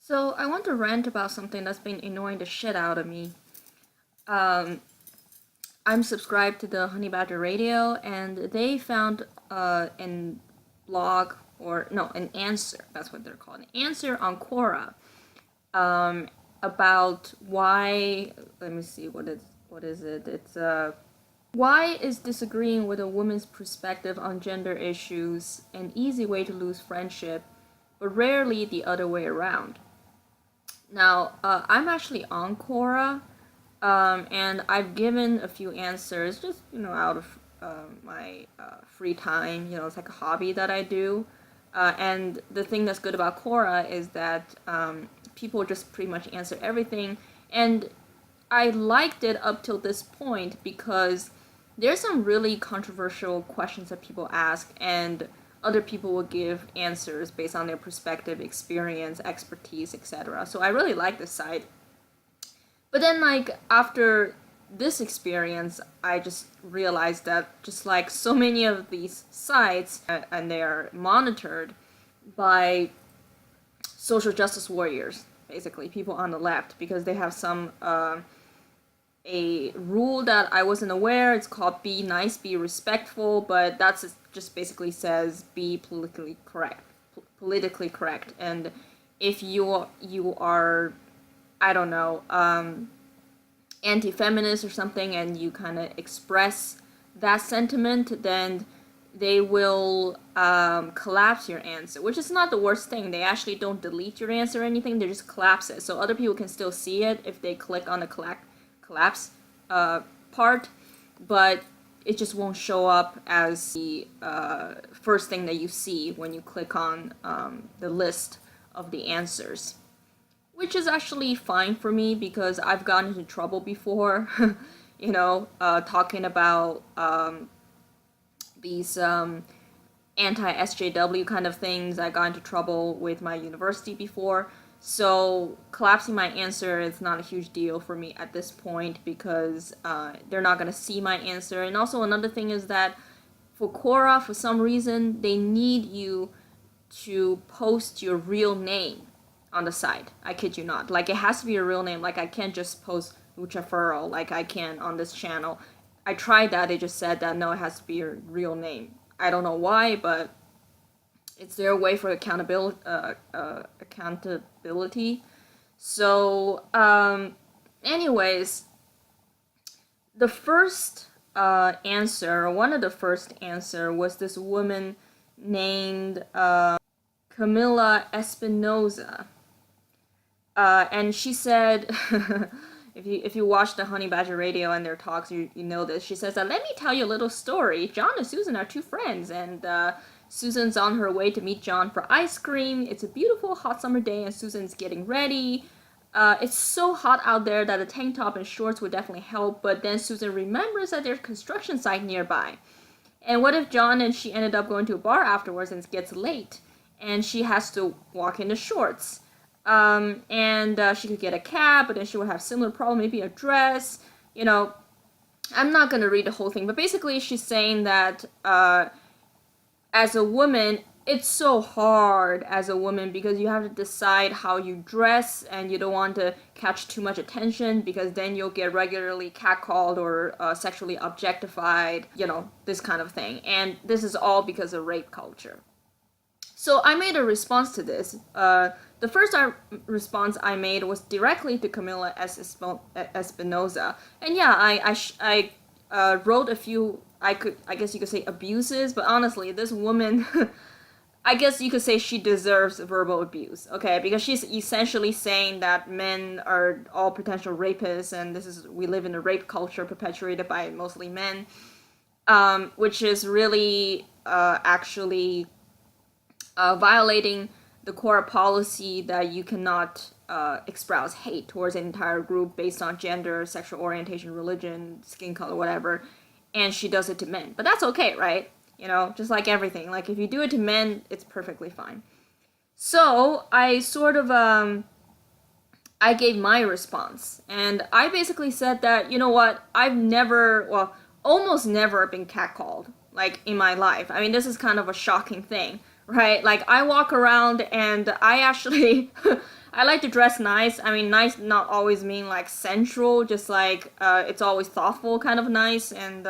So I want to rant about something that's been annoying the shit out of me. Um, I'm subscribed to the Honey Badger Radio, and they found an blog or no, an answer. That's what they're called. An answer on Quora um, about why. Let me see what is it. It's why is disagreeing with a woman's perspective on gender issues an easy way to lose friendship, but rarely the other way around. Now, I'm actually on Quora, and I've given a few answers just, out of my free time. It's like a hobby that I do. And the thing that's good about Quora is that people just pretty much answer everything. And I liked it up till this point because there's some really controversial questions that people ask, and other people will give answers based on their perspective, experience, expertise, etc. So I really like this site. But then, like, after this experience, I just realized that just like so many of these sites, and they are monitored by social justice warriors, basically people on the left, because they have some a rule that I wasn't aware. It's called be nice, be respectful, but that's just basically says be politically correct. Politically correct. And if you are, I don't know, anti-feminist or something, and you kind of express that sentiment, then they will collapse your answer, which is not the worst thing. They actually don't delete your answer or anything. They just collapse it, so other people can still see it if they click on the collapse part, but it just won't show up as the first thing that you see when you click on the list of the answers, which is actually fine for me because I've gotten into trouble before, talking about these anti-SJW kind of things. I got into trouble with my university before. So collapsing my answer is not a huge deal for me at this point because they're not going to see my answer. And also another thing is that for Quora, for some reason, they need you to post your real name on the site. I kid you not. Like, it has to be a real name. Like, I can't just post Lucha Furl like I can on this channel. I tried that. They just said that no, it has to be your real name. I don't know why, but it's their way for accountability. So, anyways, the first answer, one of the first answer, was this woman named Camilla Espinoza, and she said, if you watch the Honey Badger Radio and their talks, you know this. She says that, let me tell you a little story. John and Susan are two friends, and Susan's on her way to meet John for ice cream. It's a beautiful hot summer day, and Susan's getting ready. It's so hot out there that a tank top and shorts would definitely help, but then Susan remembers that there's a construction site nearby. And what if John and she ended up going to a bar afterwards and it gets late, and she has to walk in the shorts? And she could get a cab, but then she would have similar problem, maybe a dress. I'm not going to read the whole thing, but basically she's saying that as a woman, it's so hard as a woman because you have to decide how you dress, and you don't want to catch too much attention because then you'll get regularly catcalled or sexually objectified, this kind of thing. And this is all because of rape culture. So I made a response to this. The first response I made was directly to Camila Espinoza, and yeah, I wrote a few. I guess you could say abuses, but honestly, this woman, I guess you could say she deserves verbal abuse, okay? Because she's essentially saying that men are all potential rapists, and we live in a rape culture perpetuated by mostly men, which is really actually violating the core policy that you cannot espouse hate towards an entire group based on gender, sexual orientation, religion, skin color, whatever. And she does it to men. But that's okay, right? Just like everything. Like, if you do it to men, it's perfectly fine. So, I sort of, I gave my response. And I basically said that, you know what, I've never, almost never been catcalled, like, in my life. I mean, this is kind of a shocking thing, right? Like I walk around and I actually I like to dress nice. I mean, nice not always mean like sensual, just like it's always thoughtful kind of nice. And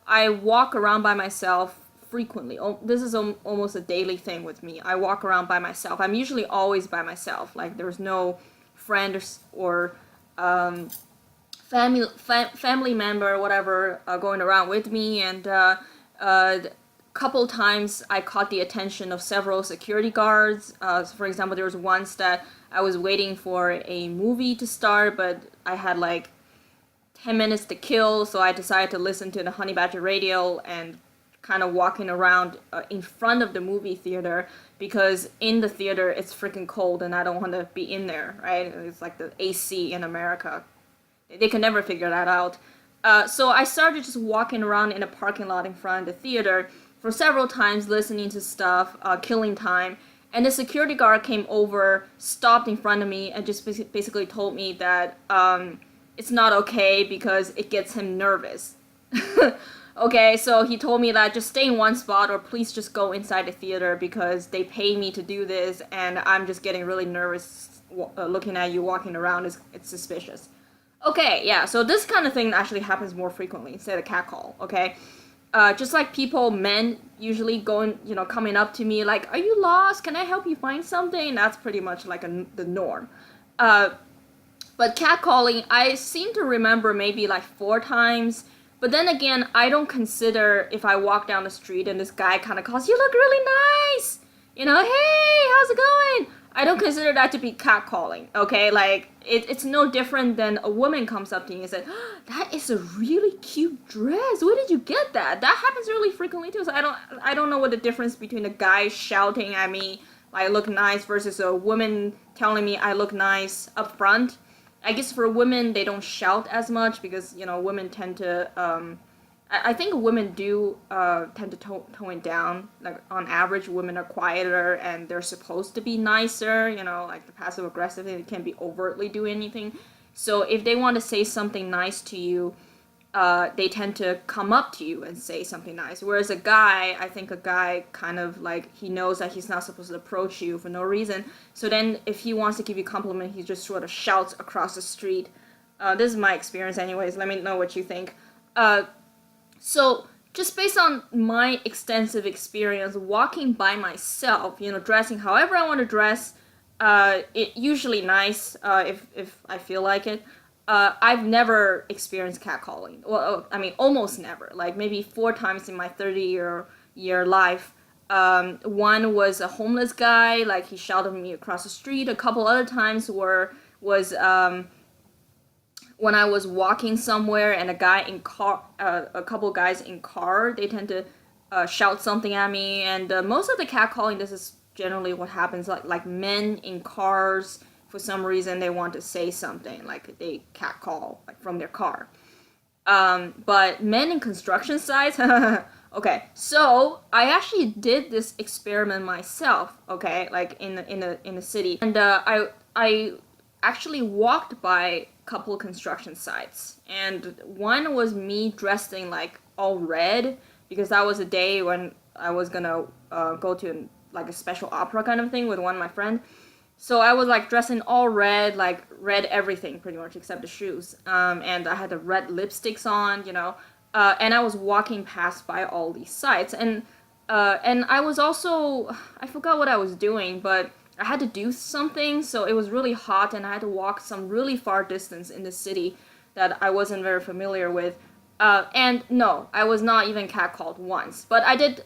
I walk around by myself frequently. This is almost a daily thing with me. I walk around by myself. I'm usually always by myself. Like there's no friend or family member or whatever going around with me. And couple times I caught the attention of several security guards. So for example, there was once that I was waiting for a movie to start, but I had like 10 minutes to kill, so I decided to listen to the Honey Badger radio and kind of walking around in front of the movie theater, because in the theater it's freaking cold and I don't want to be in there, right? It's like the AC in America. They can never figure that out. So I started just walking around in a parking lot in front of the theater for several times, listening to stuff, killing time. And the security guard came over, stopped in front of me, and just basically told me that it's not okay because it gets him nervous. Okay, so he told me that just stay in one spot or please just go inside the theater because they pay me to do this and I'm just getting really nervous looking at you walking around. It's suspicious. Okay, yeah, so this kind of thing actually happens more frequently instead of catcall, okay? Just like people, men usually going, coming up to me like, are you lost? Can I help you find something? That's pretty much like the norm. But catcalling, I seem to remember maybe like 4 times. But then again, I don't consider if I walk down the street and this guy kind of calls, you look really nice! Hey, how's it going? I don't consider that to be catcalling, okay? Like, it's no different than a woman comes up to you and says, oh, that is a really cute dress. Where did you get that? That happens really frequently too. So I don't know what the difference between a guy shouting at me, I look nice, versus a woman telling me I look nice up front. I guess for women, they don't shout as much because, women tend to, I think women do tend to tone it down. Like, on average, women are quieter and they're supposed to be nicer, like the passive aggressive thing, they can't be overtly doing anything. So if they want to say something nice to you, they tend to come up to you and say something nice. Whereas I think a guy kind of like, he knows that he's not supposed to approach you for no reason. So then if he wants to give you a compliment, he just sort of shouts across the street. This is my experience anyways. Let me know what you think. So just based on my extensive experience walking by myself, dressing however I want to dress, it usually nice if I feel like it. I've never experienced catcalling. Well, I mean, almost never. Like maybe 4 times in my 30-year life. One was a homeless guy, like he shouted at me across the street. A couple other times was when I was walking somewhere and a couple guys in car, they tend to shout something at me. And most of the catcalling, this is generally what happens. Like men in cars, for some reason they want to say something, like they catcall like from their car. But men in construction sites. Okay, so I actually did this experiment myself. Okay, like in the city, and I actually walked by a couple of construction sites, and one was me dressed in like all red because that was a day when I was gonna go to like a special opera kind of thing with one of my friends. So I was like dressed in all red, like red everything pretty much except the shoes. And I had the red lipsticks on, and I was walking past by all these sites. And I was also, I forgot what I was doing, but I had to do something. So it was really hot and I had to walk some really far distance in the city that I wasn't very familiar with. And no, I was not even catcalled once, but I did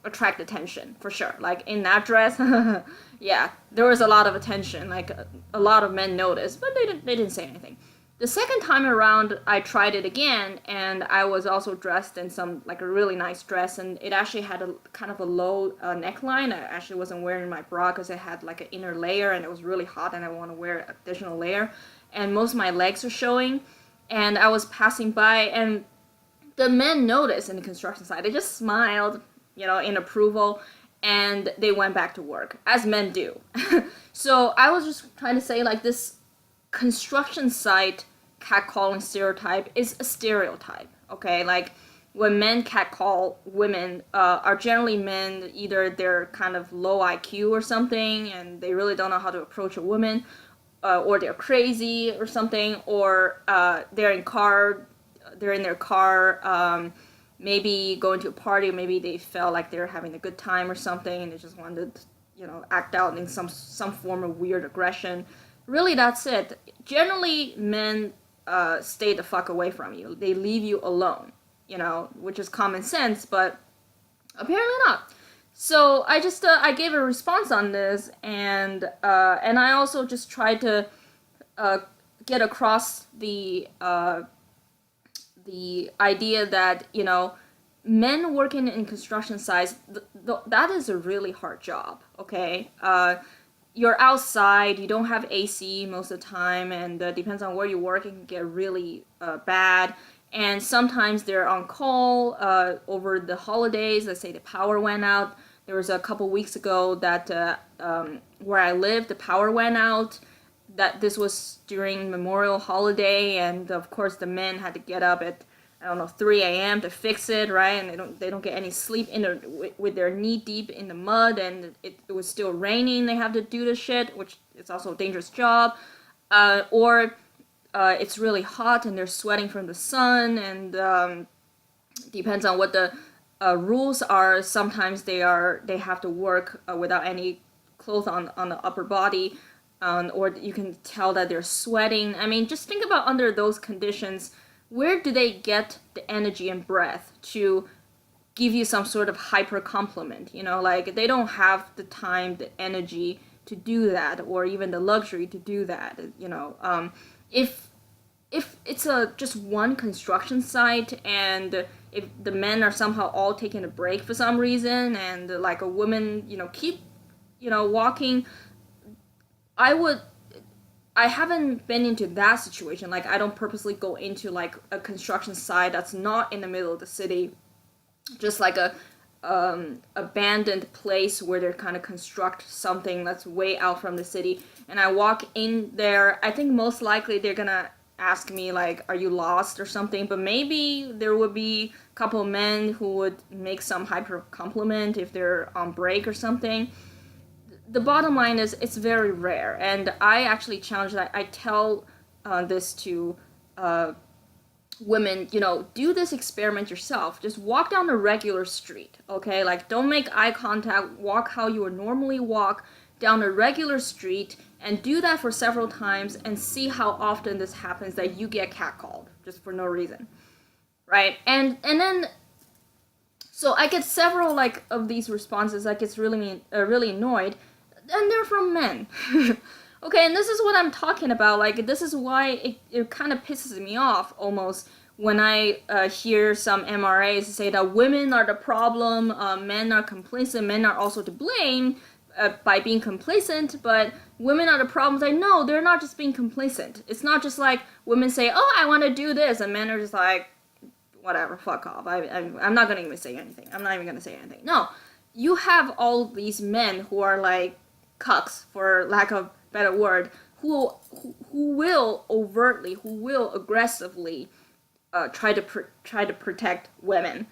attract attention for sure. Like in that dress, yeah, there was a lot of attention. Like a lot of men noticed, but they didn't say anything. The second time around, I tried it again, and I was also dressed in some like a really nice dress, and it actually had a kind of a low neckline. I actually wasn't wearing my bra because it had like an inner layer, and it was really hot, and I want to wear an additional layer, and most of my legs were showing, and I was passing by, and the men noticed in the construction site. They just smiled, in approval, and they went back to work, as men do. So I was just trying to say, like, this construction site catcalling stereotype is a stereotype, okay? Like, when men catcall women are generally men, either they're kind of low IQ or something and they really don't know how to approach a woman, or they're crazy or something, or they're in their car, maybe going to a party, maybe they felt like they're having a good time or something and they just wanted to, act out in some form of weird aggression. Really, that's it. Generally, men stay the fuck away from you. They leave you alone, which is common sense, but apparently not. So I gave a response on this, and I also just tried to get across the idea that men working in construction sites, that is a really hard job. Okay, you're outside, you don't have AC most of the time, and depends on where you work, it can get really bad. And sometimes they're on call over the holidays. Let's say the power went out. There was a couple weeks ago that where I live, the power went out. That this was during Memorial holiday, and of course the men had to get up at 3 a.m. to fix it, right? And they don't get any sleep with their knee deep in the mud, and it was still raining. They have to do this shit, which is also a dangerous job. Or it's really hot and they're sweating from the sun, and depends on what the rules are. Sometimes they have to work without any clothes on the upper body, or you can tell that they're sweating. I mean, just think about under those conditions, where do they get the energy and breath to give you some sort of hyper compliment? Like they don't have the time, the energy to do that, or even the luxury to do that. If it's just one construction site, and if the men are somehow all taking a break for some reason, and like a woman, keep, walking, I haven't been into that situation. Like I don't purposely go into like a construction site that's not in the middle of the city, just like a abandoned place where they're kind of construct something that's way out from the city, and I walk in there. I think most likely they're gonna ask me like, are you lost or something, but maybe there would be a couple of men who would make some hyper compliment if they're on break or something. The bottom line is it's very rare, and I actually challenge that. I tell this to women, do this experiment yourself. Just walk down a regular street, okay? Like, don't make eye contact. Walk how you would normally walk down a regular street, and do that for several times and see how often this happens that you get catcalled just for no reason, right? And then so I get several like of these responses. I get really annoyed, and they're from men. Okay, and this is what I'm talking about. Like, this is why it kind of pisses me off almost when I hear some MRAs say that women are the problem, men are complacent, men are also to blame by being complacent, but women are the problems. I know they're not just being complacent. It's not just like women say, oh, I want to do this, and men are just like, whatever, fuck off. I'm not going to even say anything. I'm not even going to say anything. No, you have all these men who are like cucks, for lack of a better word, who will overtly, who will aggressively try to protect women,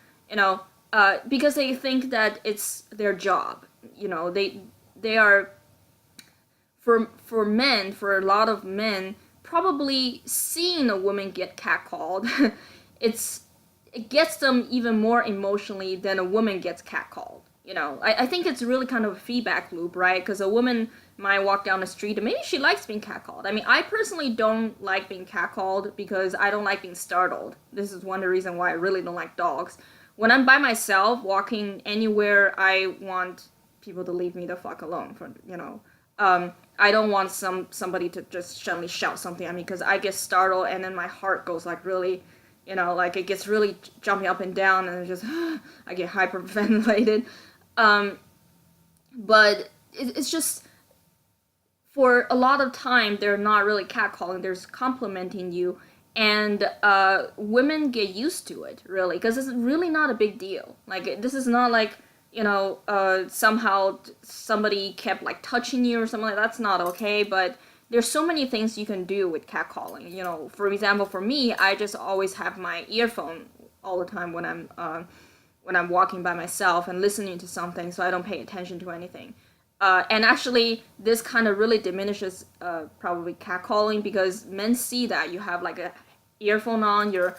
because they think that it's their job. They are, for men, for a lot of men, probably seeing a woman get catcalled, it gets them even more emotionally than a woman gets catcalled. I think it's really kind of a feedback loop, right? Because a woman might walk down the street and maybe she likes being catcalled. I mean, I personally don't like being catcalled because I don't like being startled. This is one of the reasons why I really don't like dogs. When I'm by myself walking anywhere, I want people to leave me the fuck alone. I don't want somebody to just suddenly shout something at me, because I get startled and then my heart goes like really, like it gets really jumping up and down, and just I get hyperventilated. But it's just, for a lot of time they're not really catcalling, they're just complimenting you, and women get used to it, really, because it's really not a big deal. Like, this is not like, somehow somebody kept like touching you or something like that. That's not okay. But there's so many things you can do with catcalling. For example, for me, I just always have my earphone all the time when I'm walking by myself and listening to something, so I don't pay attention to anything. And actually, this kind of really diminishes probably catcalling, because men see that you have like a earphone on, you're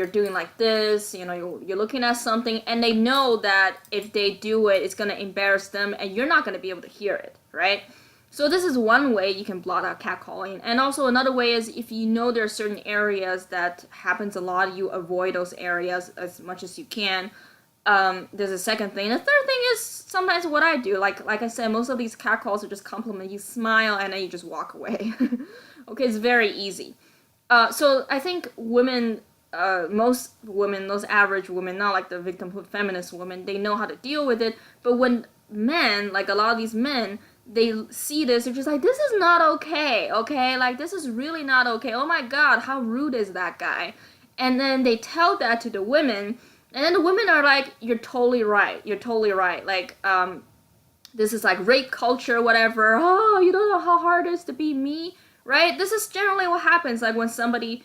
doing like this, you're looking at something, and they know that if they do it, it's gonna embarrass them, and you're not gonna be able to hear it, right? So this is one way you can blot out catcalling. And also another way is, if you know there are certain areas that happens a lot, you avoid those areas as much as you can. There's a second thing. The third thing is sometimes what I do. Like I said, most of these catcalls are just compliment. You smile and then you just walk away. Okay, it's very easy. So I think women, most women, those average women, not like the victimhood feminist women, they know how to deal with it. But when men, like a lot of these men, they see this, they're just like, this is not okay, okay? Like, this is really not okay. Oh my god, how rude is that guy? And then they tell that to the women, and then the women are like, you're totally right. You're totally right. Like, this is like rape culture, whatever. Oh, you don't know how hard it is to be me, right? This is generally what happens. Like when somebody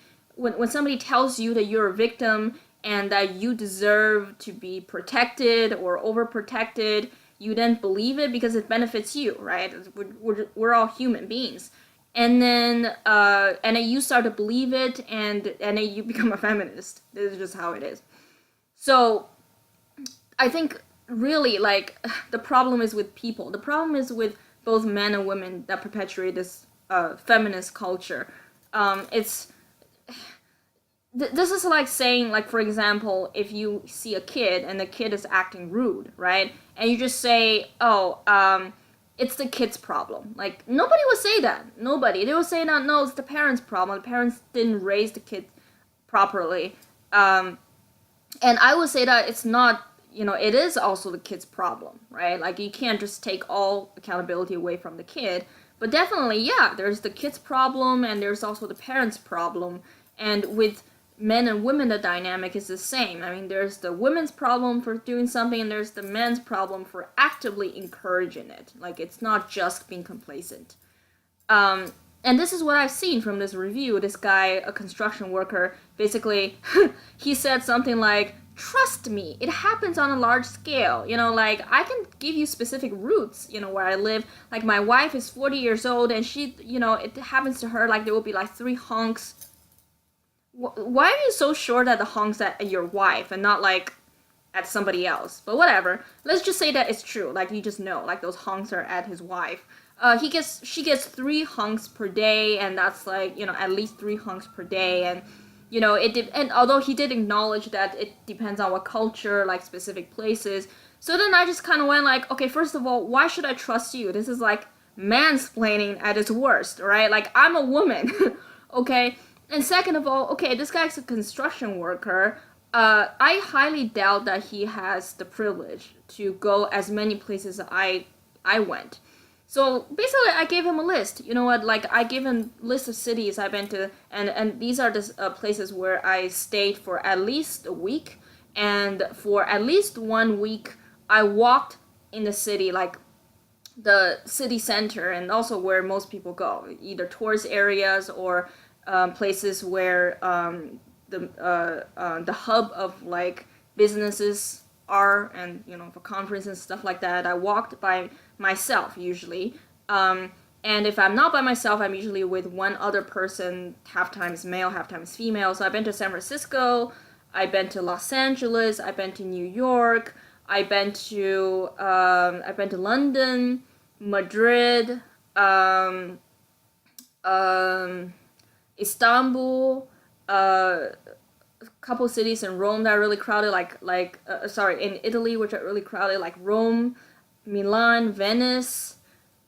tells you that you're a victim and that you deserve to be protected or overprotected, you then believe it because it benefits you, right? We're all human beings. And then you start to believe it, and then you become a feminist. This is just how it is. So I think really, like, the problem is with people. The problem is with both men and women that perpetuate this feminist culture. This is like saying, like, for example, if you see a kid and the kid is acting rude, right? And you just say, oh, it's the kid's problem. Like, nobody would say that. Nobody. They would say, no, it's the parents' problem. The parents didn't raise the kid properly. And I would say that it's not, it is also the kid's problem, right? Like, you can't just take all accountability away from the kid. But definitely, yeah, there's the kid's problem and there's also the parents' problem. And with men and women, the dynamic is the same. I mean, there's the women's problem for doing something, and there's the men's problem for actively encouraging it. Like, it's not just being complacent. And this is what I've seen from this review. This guy, a construction worker, basically, he said something like, trust me, it happens on a large scale. Like, I can give you specific routes, where I live. Like, my wife is 40 years old, and she, it happens to her, like, there will be like 3 honks. Why are you so sure that the honk's at your wife and not like at somebody else? But whatever. Let's just say that it's true. Like, you just know, like, those honks are at his wife. She gets 3 honks per day, and that's like, at least 3 honks per day. And and although he did acknowledge that it depends on what culture, like specific places. So then I just kind of went like, okay, first of all, why should I trust you? This is like mansplaining at its worst, right? Like, I'm a woman, okay? And second of all, okay, this guy's a construction worker. I highly doubt that he has the privilege to go as many places as I went. So basically, I gave him a list. You know what? Like, I gave him a list of cities I've been to, and these are the places where I stayed for at least a week. And for at least 1 week, I walked in the city, like the city center, and also where most people go, either tourist areas or places where the hub of like businesses are, and for conferences and stuff like that. I walked by myself usually, and if I'm not by myself, I'm usually with one other person, half times male, half times female. So I've been to San Francisco, I've been to Los Angeles, I've been to New York, I've been to London, Madrid, Istanbul, a couple cities in Rome that are really crowded, in Italy, which are really crowded, like Rome, Milan, Venice.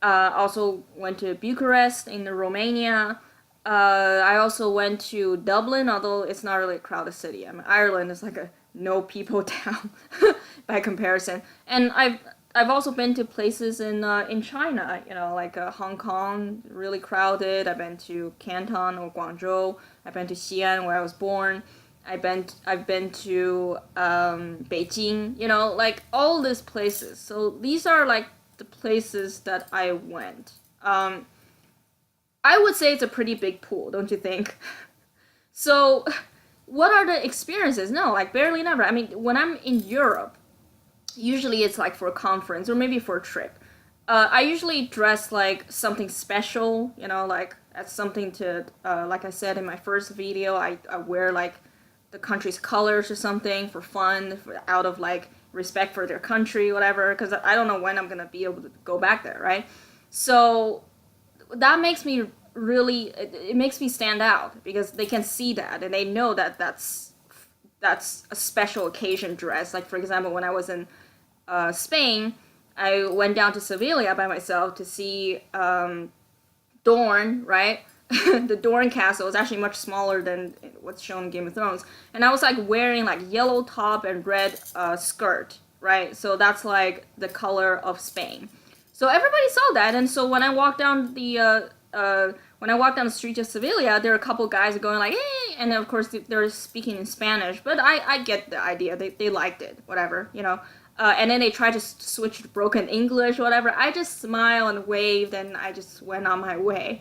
Also went to Bucharest in Romania. I also went to Dublin, although it's not really a crowded city. I mean, Ireland is like a no people town by comparison. And I've also been to places in China, like Hong Kong, really crowded. I've been to Canton or Guangzhou. I've been to Xi'an, where I was born. I've been to Beijing, like all these places. So these are like the places that I went. I would say it's a pretty big pool, don't you think? So what are the experiences? No, like barely never. I mean, when I'm in Europe, usually it's like for a conference or maybe for a trip. I usually dress like something special, you know, like as something to, like I said in my first video, I wear like the country's colors or something for fun, out of like respect for their country, whatever, because I don't know when I'm gonna be able to go back there, right? So that makes me really, it makes me stand out because they can see that and they know that that's a special occasion dress. Like for example, when I was in Spain, I went down to Sevilla by myself to see Dorne, right? The Dorne castle is actually much smaller than what's shown in Game of Thrones, and I was like wearing like yellow top and red skirt, right? So that's like the color of Spain. So everybody saw that, and so when I walked down the street of Sevilla, there were a couple guys going like, "Hey," and then of course they're speaking in Spanish, but I get the idea. They liked it, whatever, you know. And then they tried to switch to broken English, whatever. I just smiled and waved, and I just went on my way.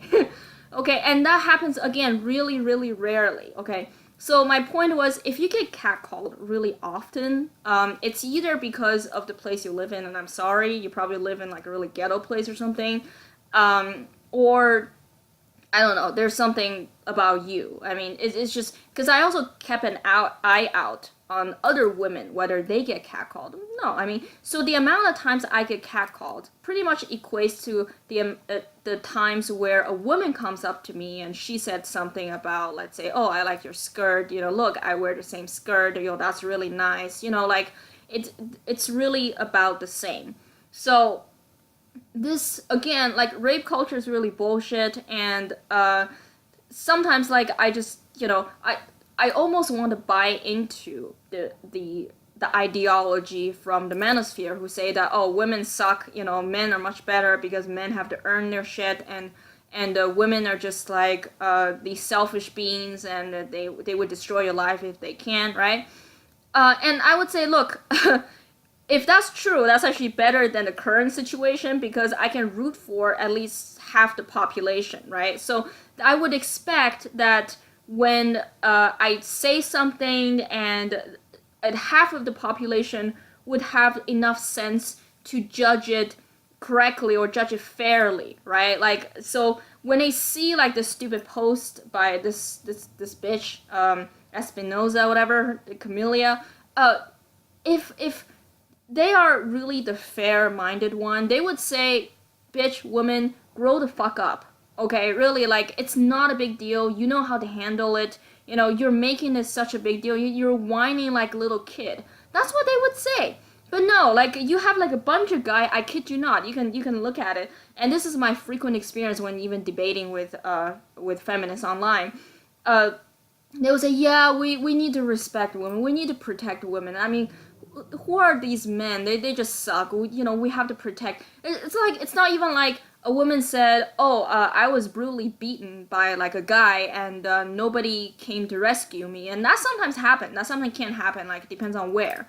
Okay, and that happens again really, really rarely. Okay, so my point was, if you get catcalled really often, it's either because of the place you live in, and I'm sorry, you probably live in like a really ghetto place or something, or I don't know, there's something about you. I mean, it's just because I also kept an eye out on other women, whether they get catcalled. No, I mean, so the amount of times I get catcalled pretty much equates to the times where a woman comes up to me and she said something about, let's say, oh, I like your skirt, you know, look, I wear the same skirt, you know, that's really nice, you know, like it's really about the same. So this again, like rape culture is really bullshit, and sometimes like I just, you know, I almost want to buy into the ideology from the manosphere who say that, oh, women suck, you know, men are much better because men have to earn their shit, and women are just like these selfish beings, and they would destroy your life if they can, right? And I would say, look, if that's true, that's actually better than the current situation because I can root for at least half the population, right? So I would expect that when I say something and half of the population would have enough sense to judge it correctly or judge it fairly, right? Like, so when they see like this stupid post by this bitch, Espinoza, whatever, Camellia, if they are really the fair-minded one, they would say, bitch, woman, grow the fuck up. Okay, really, like, it's not a big deal. You know how to handle it. You know, you're making this such a big deal. You're whining like a little kid. That's what they would say. But no, like, you have like a bunch of guy, I kid you not, you can look at it. And this is my frequent experience when even debating with feminists online. They will say, yeah, we need to respect women. We need to protect women. I mean, who are these men? They just suck. We have to protect. It's like, it's not even like a woman said, oh, I was brutally beaten by like a guy and nobody came to rescue me. And that sometimes happens. That sometimes can happen. Like, it depends on where.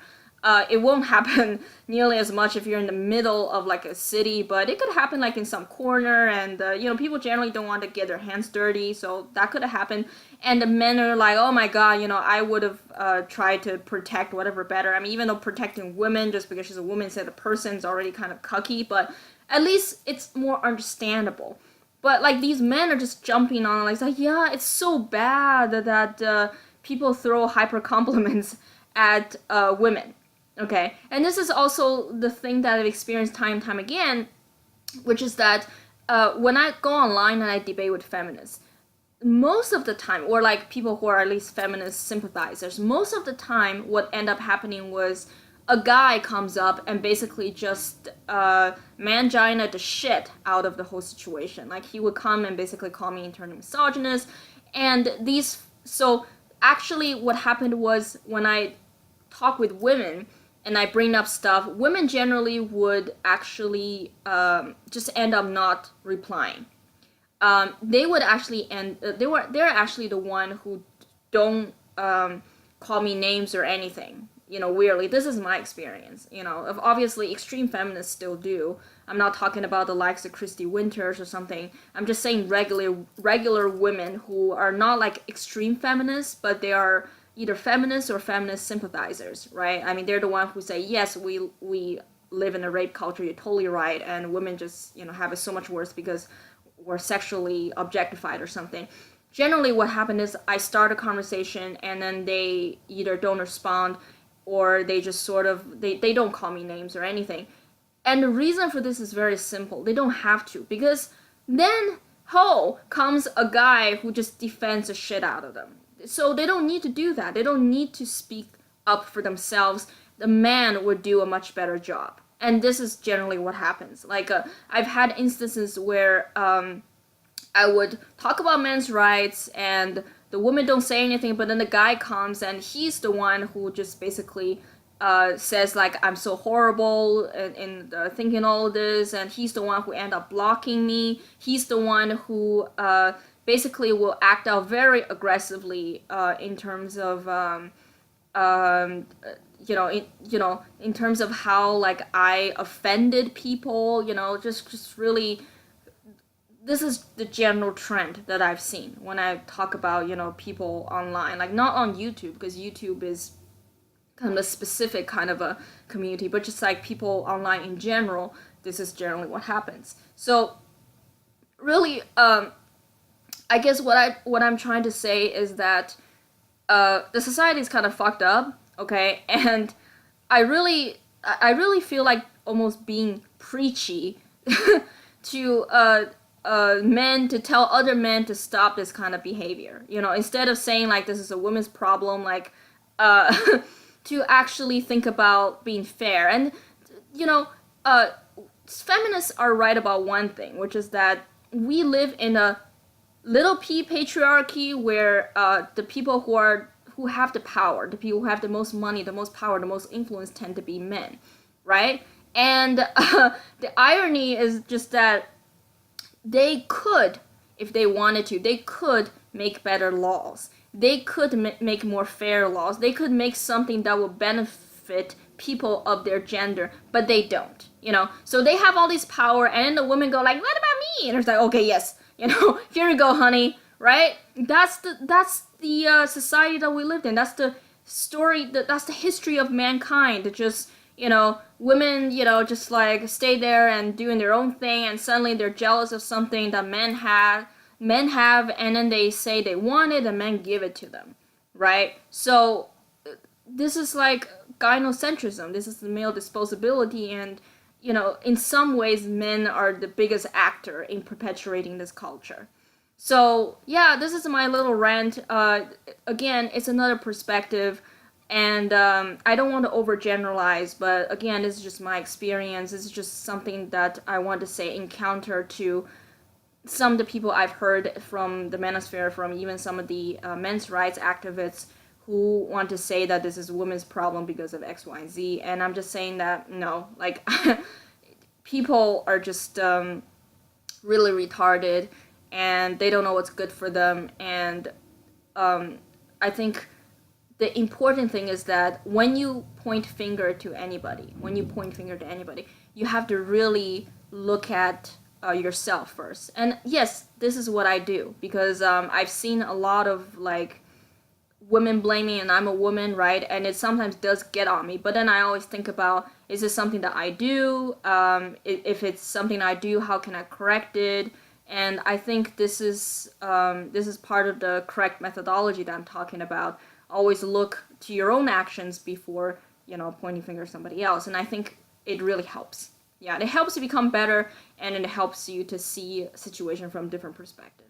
It won't happen nearly as much if you're in the middle of like a city, but it could happen like in some corner, and people generally don't want to get their hands dirty, so that could have happened. And the men are like, oh my god, I would have tried to protect whatever better. I mean, even though protecting women just because she's a woman instead of a person is already kind of cucky, but at least it's more understandable. But like these men are just jumping on like yeah, it's so bad that people throw hyper compliments at women. Okay, and this is also the thing that I've experienced time and time again, which is that when I go online and I debate with feminists, most of the time, or like people who are at least feminist sympathizers, most of the time what end up happening was a guy comes up and basically just mangina the shit out of the whole situation. Like, he would come and basically call me internally misogynist, and so actually what happened was when I talk with women and I bring up stuff, women generally would actually just end up not replying. They would actually they're actually the one who don't call me names or anything. Weirdly, this is my experience. Obviously, extreme feminists still do. I'm not talking about the likes of Christy Winters or something. I'm just saying regular women who are not like extreme feminists, but they are either feminists or feminist sympathizers, right? I mean, they're the ones who say, yes, we live in a rape culture, you're totally right, and women just, have it so much worse because we're sexually objectified or something. Generally what happened is I start a conversation and then they either don't respond or they just sort of they don't call me names or anything. And the reason for this is very simple. They don't have to, because then comes a guy who just defends the shit out of them. So they don't need to do that. They don't need to speak up for themselves. The man would do a much better job. And this is generally what happens. Like, I've had instances where I would talk about men's rights and the women don't say anything, but then the guy comes and he's the one who just basically says like, I'm so horrible in thinking all of this, and he's the one who end up blocking me. He's the one who basically will act out very aggressively in terms of in terms of how like I offended people, just really. This is the general trend that I've seen when I talk about, people online, like not on YouTube, because YouTube is kind of a specific kind of a community, but just like people online in general, this is generally what happens. So really, I guess what I'm trying to say is that the society is kind of fucked up, okay, and I really feel like almost being preachy to men, to tell other men to stop this kind of behavior. Instead of saying like this is a women's problem, like to actually think about being fair. And feminists are right about one thing, which is that we live in a little p patriarchy where the people who have the power, the people who have the most money, the most power, the most influence tend to be men, right? And the irony is just that they could, if they wanted to, they could make better laws. They could make more fair laws. They could make something that will benefit people of their gender, but they don't, So they have all this power, and then the women go like, what about me? And it's like, okay, yes, here you go, honey, right? That's the society that we lived in. That's the story, that's the history of mankind. Just, women, just like stay there and doing their own thing, and suddenly they're jealous of something that men have, and then they say they want it, and men give it to them, right? So this is like gynocentrism. This is the male disposability, and in some ways, men are the biggest actor in perpetuating this culture. So yeah, this is my little rant. Again, it's another perspective. And I don't want to overgeneralize, but again, this is just my experience. This is just something that I want to say in counter to some of the people I've heard from the manosphere, from even some of the men's rights activists who want to say that this is a women's problem because of X, Y, and Z. And I'm just saying that, no, like, people are just really retarded, and they don't know what's good for them. And I think the important thing is that when you point finger to anybody, you have to really look at yourself first. And yes, this is what I do, because I've seen a lot of like women blaming, and I'm a woman, right? And it sometimes does get on me, but then I always think about, is this something that I do? If it's something I do, how can I correct it? And I think this is part of the correct methodology that I'm talking about. Always look to your own actions before, pointing finger at somebody else. And I think it really helps. Yeah, it helps you become better, and it helps you to see a situation from different perspectives.